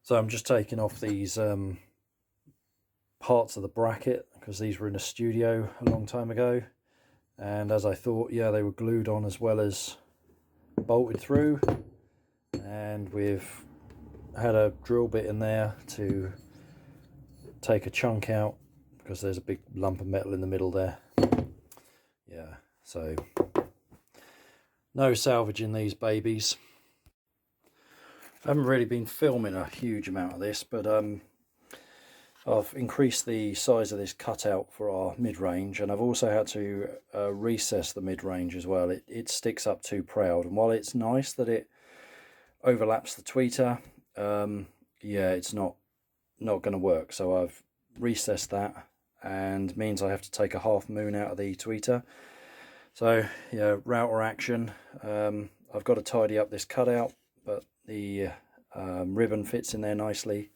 So I'm just taking off these parts of the bracket because these were in a studio a long time ago, and as I thought, yeah, they were glued on as well as bolted through, and we've had a drill bit in there to take a chunk out because there's a big lump of metal in the middle there. Yeah, so no salvaging these babies. I haven't really been filming a huge amount of this, but I've increased the size of this cutout for our mid-range, and I've also had to recess the mid-range as well. It sticks up too proud, and while it's nice that it overlaps the tweeter, yeah, it's not going to work. So I've recessed that, and means I have to take a half moon out of the tweeter. So yeah, router action. I've got to tidy up this cutout, but the ribbon fits in there nicely.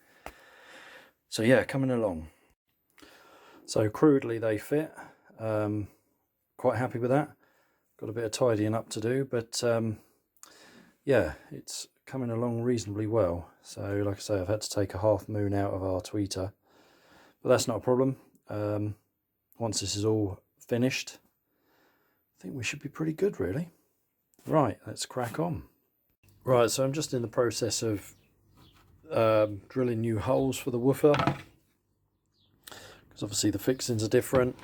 So yeah, coming along. So crudely they fit. Quite happy with that. Got a bit of tidying up to do, but yeah, it's coming along reasonably well. So like I say, I've had to take a half moon out of our tweeter, but that's not a problem. Once this is all finished, I think we should be pretty good, really. Right, let's crack on. Right, so I'm just in the process of drilling new holes for the woofer, because obviously the fixings are different.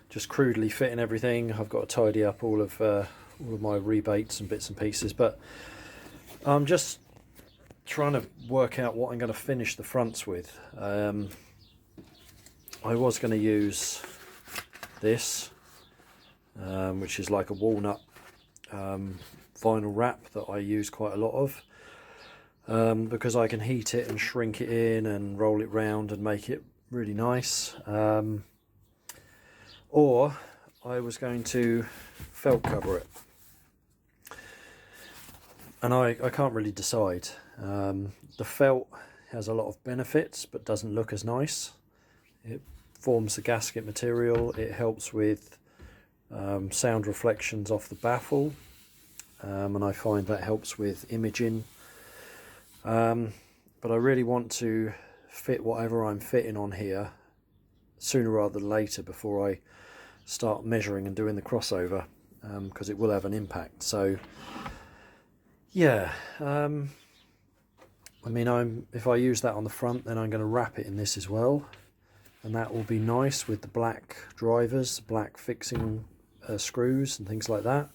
Just crudely fitting everything. I've got to tidy up all of my rebates and bits and pieces, but I'm just trying to work out what I'm going to finish the fronts with. I was going to use this, which is like a walnut vinyl wrap that I use quite a lot of, because I can heat it and shrink it in and roll it round and make it really nice. Or I was going to felt cover it, and I can't really decide. The felt has a lot of benefits but doesn't look as nice. It forms the gasket material, it helps with sound reflections off the baffle, and I find that helps with imaging, but I really want to fit whatever I'm fitting on here sooner rather than later, before I start measuring and doing the crossover, because it will have an impact. So yeah, I mean, if I use that on the front, then I'm going to wrap it in this as well, and that will be nice with the black drivers, black fixing screws and things like that.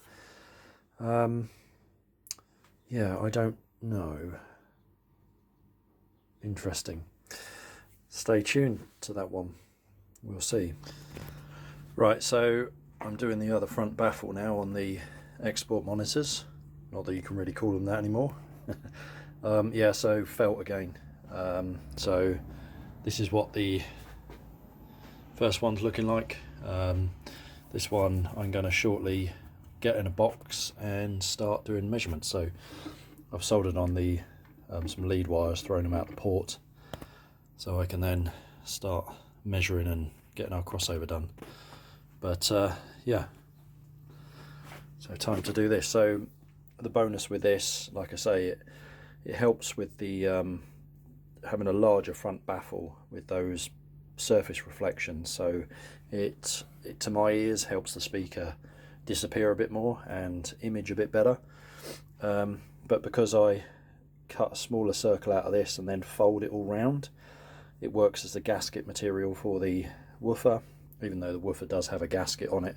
Yeah, I don't know. Interesting. Stay tuned to that one. We'll see. Right, so I'm doing the other front baffle now on the export monitors. Not that you can really call them that anymore. Yeah, so felt again. So this is what the first one's looking like. This one I'm going to shortly get in a box and start doing measurements. So I've soldered on the some lead wires, thrown them out the port, so I can then start measuring and getting our crossover done. But yeah, so time to do this. So the bonus with this, like I say, it helps with the having a larger front baffle with those surface reflections. So it to my ears helps the speaker disappear a bit more and image a bit better. But because I cut a smaller circle out of this and then fold it all round, it works as the gasket material for the woofer, even though the woofer does have a gasket on it,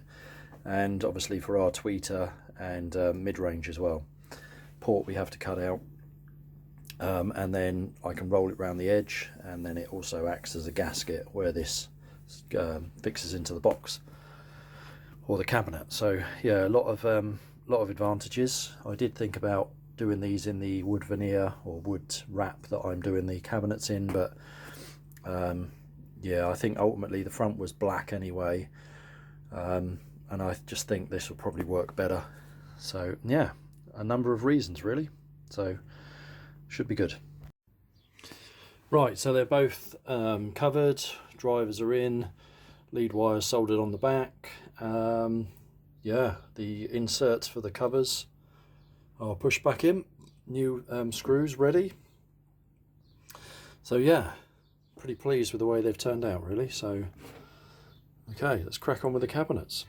and obviously for our tweeter and mid-range as well. Port we have to cut out, and then I can roll it around the edge, and then it also acts as a gasket where this fixes into the box or the cabinet. So yeah, a lot of advantages. I did think about doing these in the wood veneer or wood wrap that I'm doing the cabinets in, but yeah, I think ultimately the front was black anyway, and I just think this will probably work better. So yeah, a number of reasons really, so should be good. Right, so they're both covered, drivers are in, lead wires soldered on the back. Yeah, the inserts for the covers are pushed back in, new screws ready. So yeah, pretty pleased with the way they've turned out really. So okay, let's crack on with the cabinets.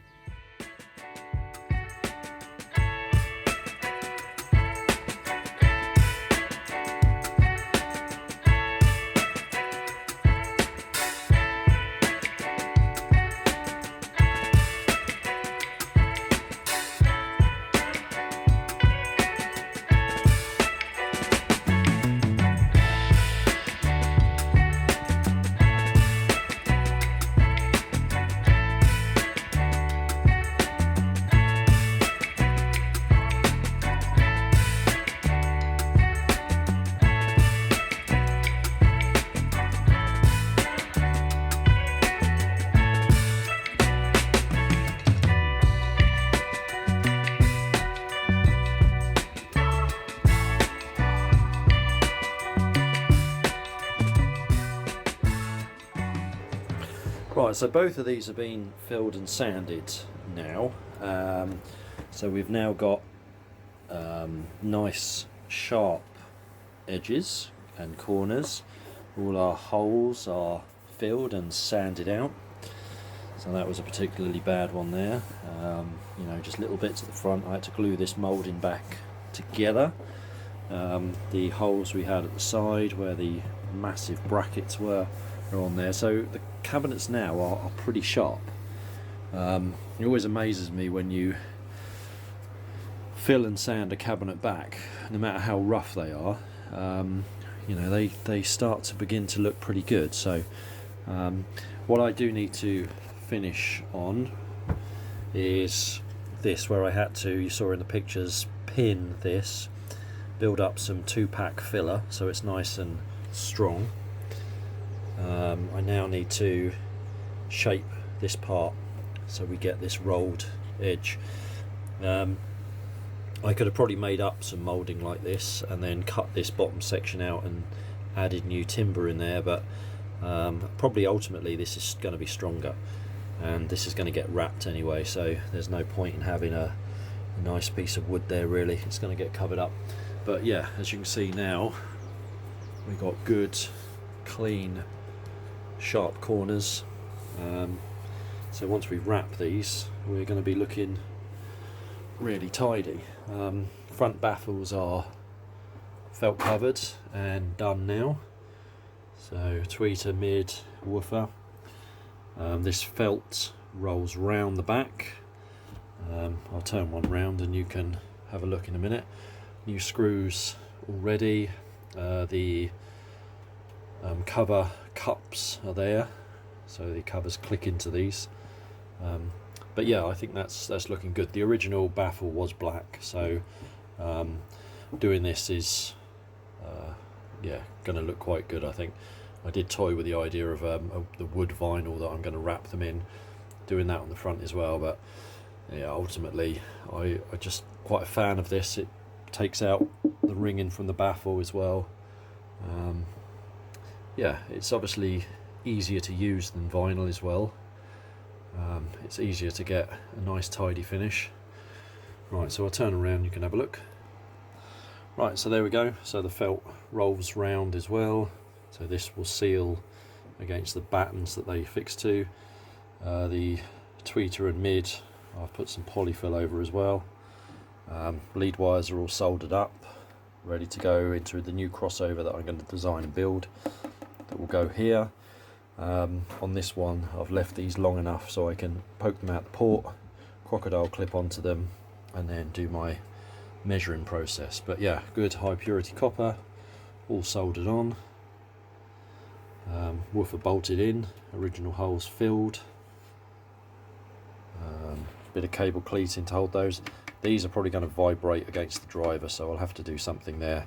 Right, so both of these have been filled and sanded now. So we've now got nice sharp edges and corners. All our holes are filled and sanded out. So that was a particularly bad one there. You know, just little bits at the front. I had to glue this moulding back together. The holes we had at the side where the massive brackets were are on there. So the cabinets now are pretty sharp. It always amazes me when you fill and sand a cabinet back, no matter how rough they are. You know, they start to begin to look pretty good. So what I do need to finish on is this, where I had to, you saw in the pictures, pin this, build up some 2-pack filler so it's nice and strong. I now need to shape this part so we get this rolled edge. I could have probably made up some moulding like this and then cut this bottom section out and added new timber in there, but probably ultimately this is going to be stronger and this is going to get wrapped anyway, so there's no point in having a nice piece of wood there really. It's going to get covered up. But yeah, as you can see now, we've got good, clean, sharp corners. So once we wrap these, we're going to be looking really tidy. Front baffles are felt covered and done now. So tweeter, mid, woofer. This felt rolls round the back. I'll turn one round and you can have a look in a minute. New screws already. The cover cups are there, so the covers click into these. But yeah, I think that's looking good. The original baffle was black, so doing this is yeah, going to look quite good. I think I did toy with the idea of the wood vinyl that I'm going to wrap them in, doing that on the front as well. But yeah, ultimately I just quite a fan of this. It takes out the ringing from the baffle as well. Yeah, it's obviously easier to use than vinyl as well. It's easier to get a nice tidy finish. Right, so I'll turn around, you can have a look. Right, so there we go. So the felt rolls round as well. So this will seal against the battens that they fix to. The tweeter and mid, I've put some polyfill over as well. Lead wires are all soldered up, ready to go into the new crossover that I'm going to design and build. That will go here. On this one I've left these long enough so I can poke them out the port, crocodile clip onto them, and then do my measuring process. But yeah, good high purity copper, all soldered on. Woofer bolted in, original holes filled. Bit of cable cleating to hold those. These are probably going to vibrate against the driver, so I'll have to do something there.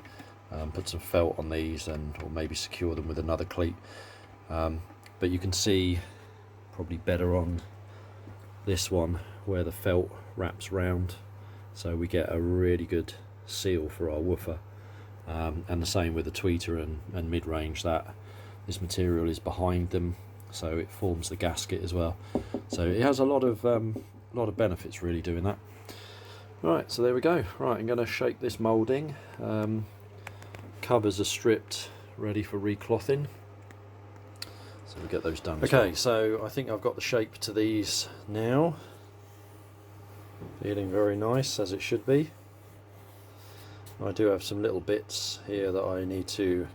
Put some felt on these, or maybe secure them with another cleat. But you can see probably better on this one where the felt wraps round, so we get a really good seal for our woofer. And the same with the tweeter and mid-range, that this material is behind them, so it forms the gasket as well. So it has a lot of benefits really doing that. Right, so there we go. Right, I'm going to shape this moulding. Covers are stripped ready for reclothing. So we'll get those done. Okay, so I think I've got the shape to these now. Feeling very nice, as it should be. I do have some little bits here that I need to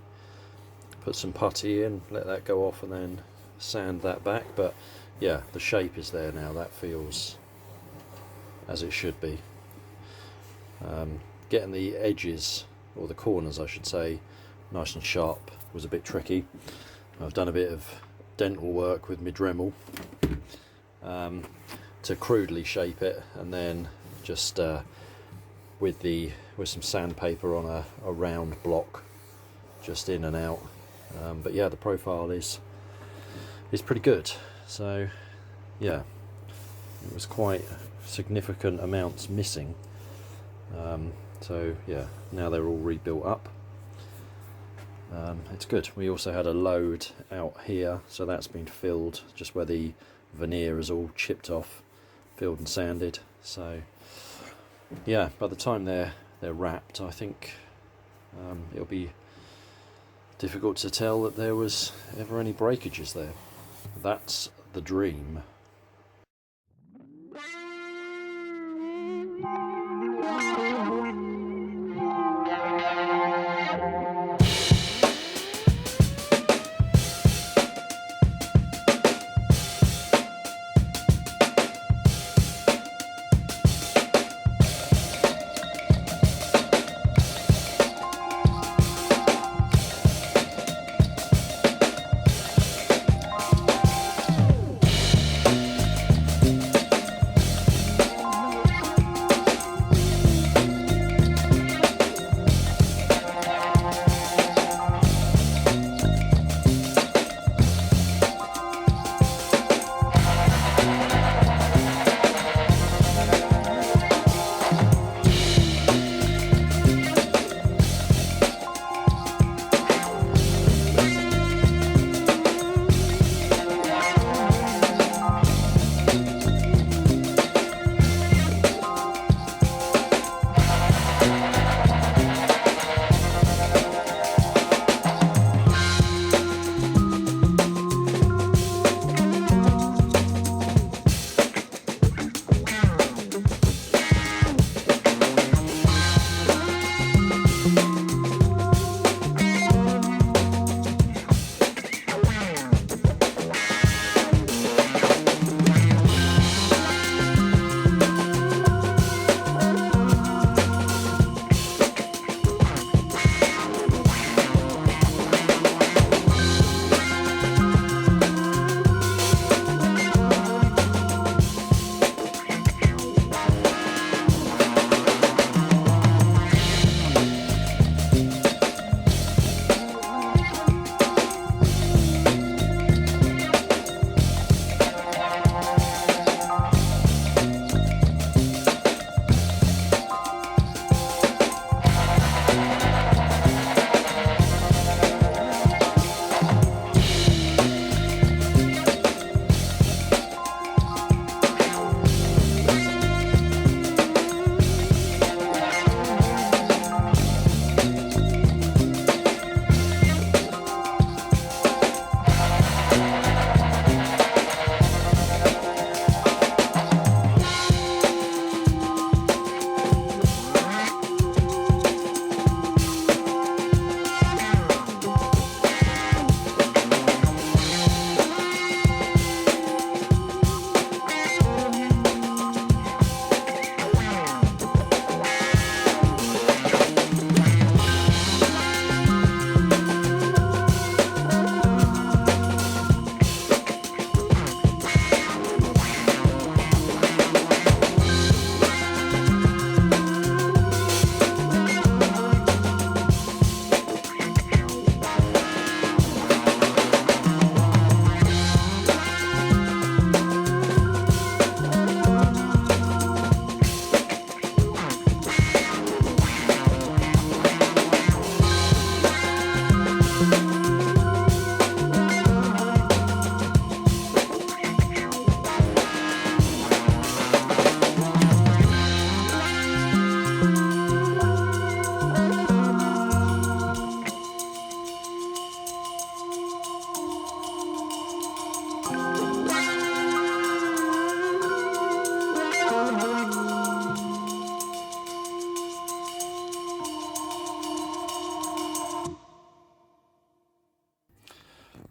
put some putty in, let that go off and then sand that back, but yeah, the shape is there now. That feels as it should be. Getting the edges, or the corners I should say, nice and sharp was a bit tricky. I've done a bit of dental work with my Dremel to crudely shape it, and then just with some sandpaper on a round block, just in and out. But yeah, the profile is pretty good. So yeah, it was quite significant amounts missing. So yeah, now they're all rebuilt up. It's good. We also had a load out here, so that's been filled, just where the veneer is all chipped off, filled and sanded. So yeah, by the time they're wrapped, I think it'll be difficult to tell that there was ever any breakages there. That's the dream.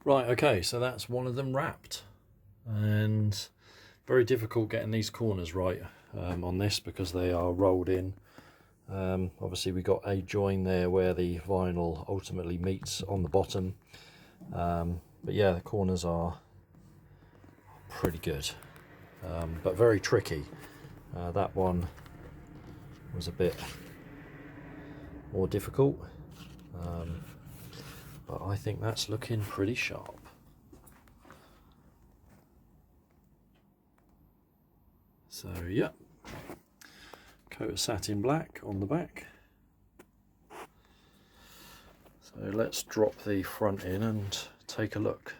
Right, okay, so that's one of them wrapped, and very difficult getting these corners right on this because they are rolled in. Obviously we got a join there where the vinyl ultimately meets on the bottom, but yeah, the corners are pretty good, but very tricky. That one was a bit more difficult, but I think that's looking pretty sharp. So yeah, coat of satin black on the back. So let's drop the front in and take a look.